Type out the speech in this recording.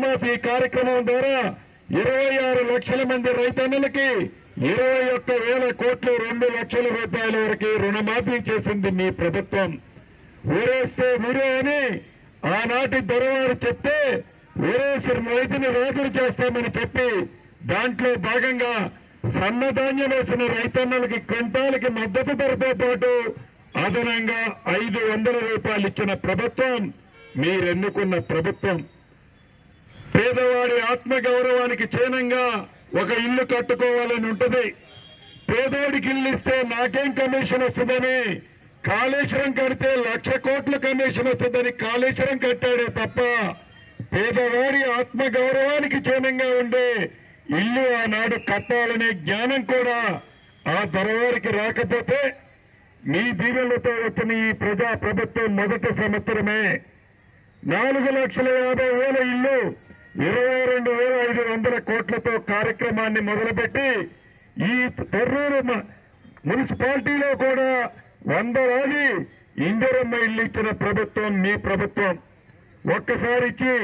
రుణమాఫీ కార్యక్రమం ద్వారా 26 లక్షల మంది రైతన్నలకి 21,000 కోట్లు 2 లక్షల రూపాయల వరకు రుణమాఫీ చేసింది మీ ప్రభుత్వం. ఊరేస్తే ఊరే అని ఆనాటి దొరవారు చెప్తే ఊరేసి రైతుని రాజులు చేస్తామని చెప్పి దాంట్లో భాగంగా సన్నధాన్యం వేసిన రైతన్నలకి క్వింటాలకి మద్దతు ధరతో పాటు అదనంగా 500 రూపాయలు ఇచ్చిన ప్రభుత్వం మీరెన్నుకున్న ప్రభుత్వం. పేదవాడి ఆత్మగౌరవానికి చిహ్నంగా ఒక ఇల్లు కట్టుకోవాలని ఉంటది. పేదోడికి ఇల్లు ఇస్తే నాకేం కమిషన్ వస్తుందని కాళేశ్వరం కడితే 1,00,000 కోట్ల కమిషన్ వస్తుందని కాళేశ్వరం కట్టాడే తప్ప పేదవాడి ఆత్మగౌరవానికి చిహ్నంగా ఉండే ఇల్లు ఆనాడు కట్టాలనే జ్ఞానం కూడా ఆ దొరవారికి రాకపోతే మీ దీవెనలతో వచ్చిన ఈ ప్రజా ప్రభుత్వం మొదటి సంవత్సరమే 4,50,000 ఇల్లు 22,500 కోట్లతో కార్యక్రమాన్ని మొదలుపెట్టి ఈ తర్రూరు మున్సిపాలిటీలో కూడా 100 రాజీ ఇందిరమ్మ ఇల్లు ఇచ్చిన ప్రభుత్వం మీ ప్రభుత్వం. ఒక్కసారి ఇచ్చి